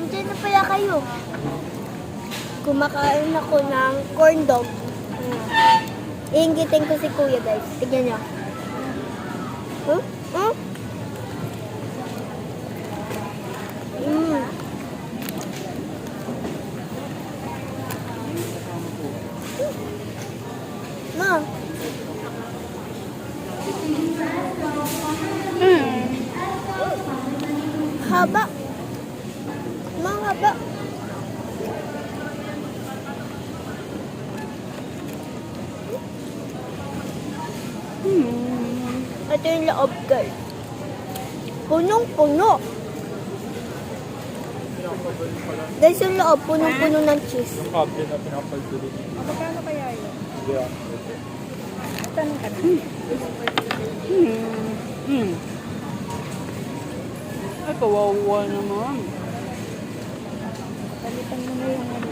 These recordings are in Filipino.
Nandiyan na pala kayo. Kumakain ako ng corn dog. Iingitin ko si Kuya, guys. Tignan niyo. Huh? Huh? Ma. Haba. Ma, haba. Ito yung loob, guys. Punong-puno. Guys, yung loob, punong-puno ng cheese. Yung kable na pinapaldulit. Magkano kaya yun? Yeah. Tanong ka na. Ay, kawawa naman. Palitan mo na yung ano.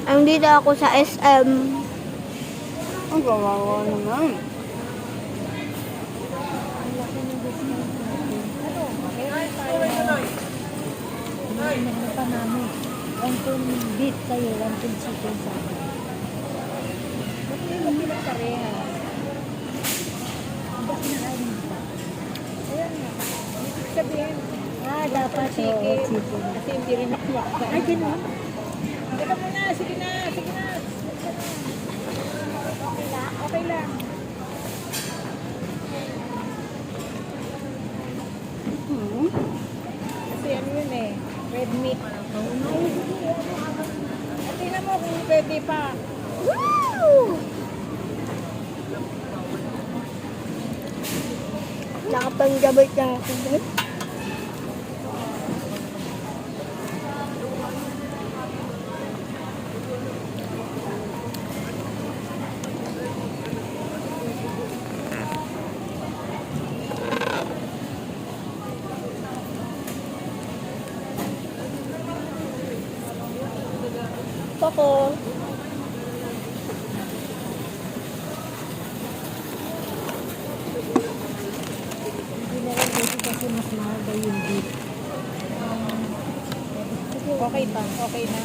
Andito ako sa SM. Ang kawawa naman. Ang laki ng discount natin. Ano? Meron tayo. Hinagna pa namin. 1 ton beef kayo, 1 ton chicken sa akin. Ba't may mabilang parehas? Ba't nakain ba? Ayan nga. Ibig sabihin, dapat chicken. Kasi hindi rin nakuha. Ay, gano'n? Teka muna, sige na, sige na. Okay lang? Okay lang. Kasi ano yun eh, red meat. At tingnan mo kung pwede pa. Woo! Nakapanggabay lang ako, guys. Pako. Hindi na rin pwede kasi mas mahal daw yung beef. Okay pa, okay na.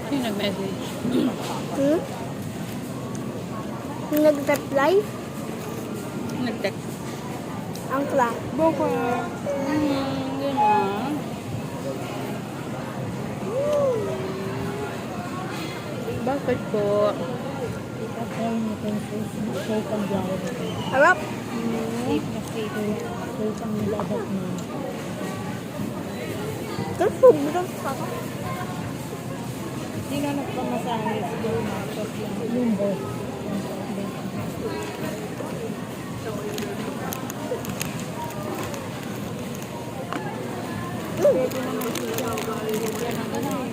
Yung nag-message. Nag-reply? Nag-text. Ang class. Boko. Ganyan. Bakit po? Try natin safe ang biyahe natin. Harap. Safe na safe. Safe ang nilabat mo. Ito, sobrang sarap. Hindi nga nagpamasahe siguro na yung boss. Pwede naman siya yan ang ano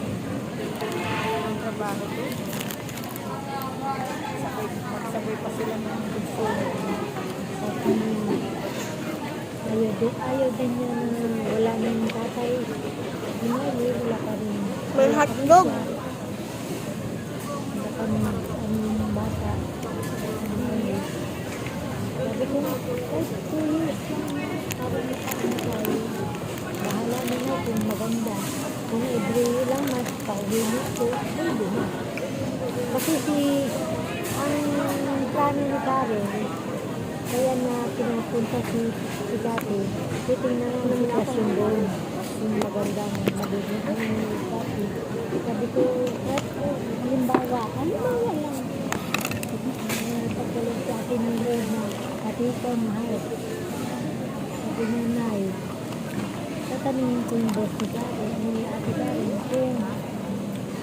ang trabaho ko. Magsabay pa sila ng gusto. Ayaw din niya na wala na yung tatay. Wala pa rin. May hotdog. Wala pa rin ang bata. Sabi ko, ay, 2 years lang. Parang ano tayo. Bahala na nga kung maganda. Kung every lang mas pauwi mo ko, pwede na. Kasi ang plano ni Karen, kaya na pinapunta si Dati, titingnan ng sitwasyon doon. Yung magandang magiging ni Dati. Sabi ko, halimbawa lang. Pagkalang sa akin ng Lord na, ati ikaw mahal. Sabi niya, Nay, tatanungin ko yung boss ni Karen, ni Ate Karen, kung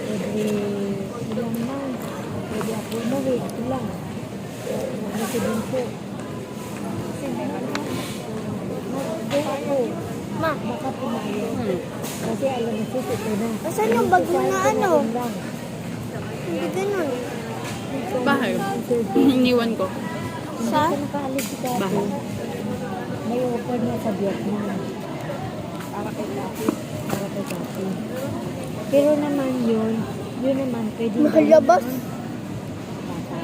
every ilang months, pwede ako umuwi, ito lang. Nag-resident ko. Kasi mag-go ako. Ma, Baka pumayag. Kasi alam mo siya, ito na. asan yung bag mo na ano? Hindi ganun. Bahay. Iniwan ko. Sa? Hindi ka nakaalis si Karen. Bahay. May offer niya sa Vietnam. Para kay Kapi. Para kay Kapi. Pero naman yun naman, pwede Makalabas. Bata.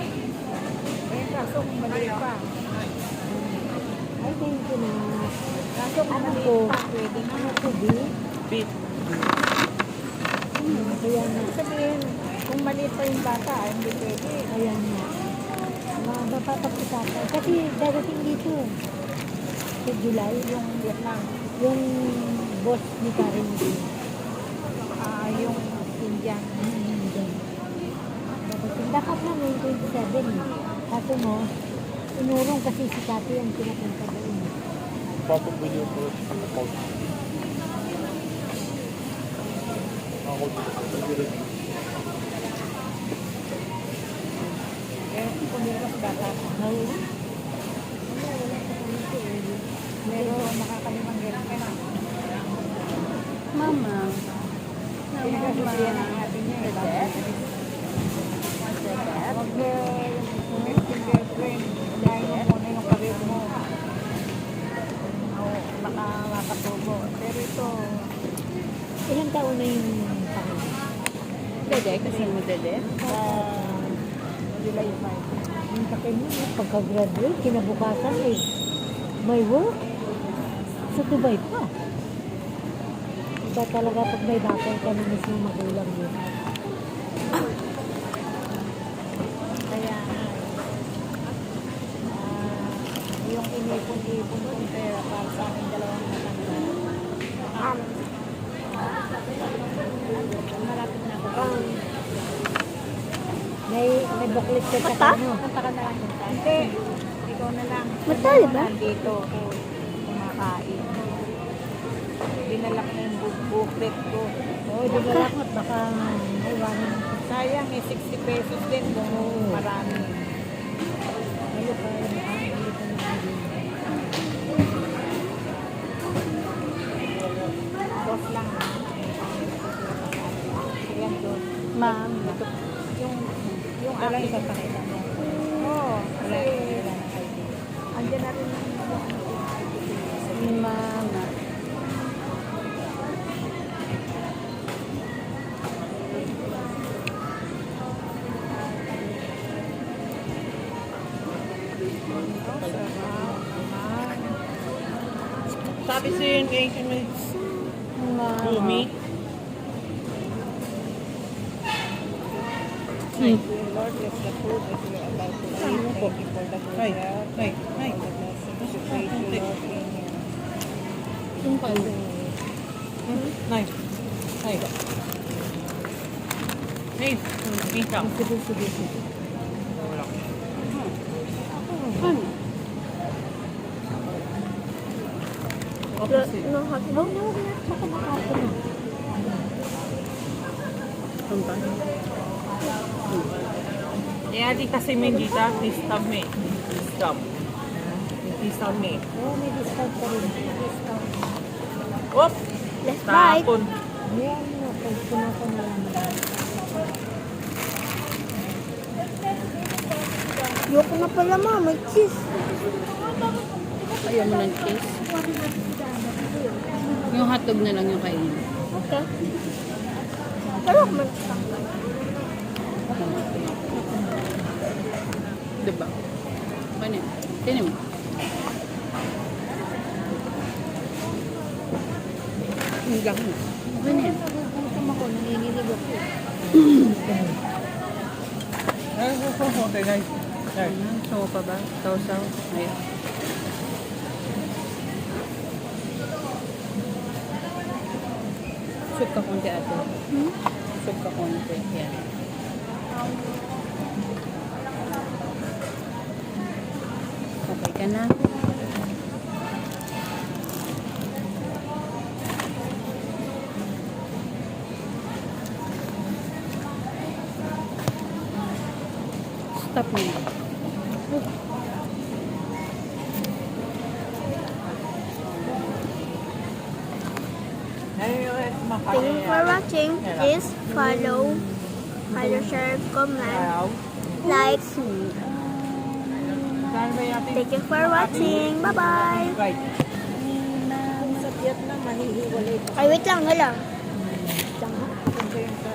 Eh, kaso kung mali pa. Ay, thank you na. Kaso kung mali pa, pwede na. Ako, di? Beef. Kaya na. Sabihin, kung maliit pa yung bata, hindi pwede. Kaya na. Mapapagkita. Kasi darating dito. Sa July, Yung Vietnam, yung boss ni Karen din. yung Indian. Dapat na may 27 eh. Kaso mo, inurong kasi si Kati ang pinapunta doon. Probably your first report. Ako dito. Eh, kung mas bata, Ngayon? Wala pa kami ito eh. pero makakalimang ganun ka na. Mama. Pinagkasiyan ang atin niya. Huwag yung girlfriend, dahil mo muna yung karir mo. Baka makatubo. Pero ito, Ilang taon na yung pangalan? Dede, kasi mo dede. July 5. Yung takin mo, pagka-graduate, kinabukasan eh. May work. Sa Dubai pa. Iba talaga pag may bakal ka na mismo magulang yun. Kaya yung inipon-ipon kong pera para sa aking dalawang matanda. Malapit na ako. May booklet ka Mata? sa ano. Punta ka na lang punta. Hindi. Ikaw na lang. Matali ba? Nandito ako kumakain. Dinala ko na yung booklet ko. Oo, di ba lakot? Baka maiwanan ng Sayang eh, 60 pesos din kung marami. ano pa. Dos lang. Ayan doon. Ma'am, ito. Yung aking sa kanila mo. Oo. Kasi andyan na rin yung ano ko. Mama. Sabi sa'yo yung Asian minutes. Mama. Umi. Thank you, Lord, bless the food that we are about to eat. Thank you for the good Ay, health. ay, ay. For the blessings we praise you, Lord, in you. Yung pala. Nay. Nay. Nay. Income. Sige, sige, sige. Ano? No, hot No, no, no. Baka makapon na. Ano ba? Yeah, di kasi Mendita, discount me. Discount. Discount me. Oo, may discount pa rin. Discount. Oop! Let's buy. Tapon. Ayan mo, pag punasan na lang. Yoko na pala ma, may cheese. Ayaw mo ng cheese? Yung hotdog na lang yung kainin. Okay. Pero man Diba? Ano yun? Tinin mo. Yung lang. Ano yan? Nagugutom ako, nanginginig ako. Okay, guys. Gusto mo pa ba? Sausaw? Ayun. Soup ka konti ate. Soup ka konti. Yan. Okay ka na? Stop mo na. thank you for watching. Please follow, share, comment, like. Thank you for watching. Bye bye. Right. Sa Vietnam, mahihilig hiwalay pa. Ay, wait lang, hala. Maganda yung sa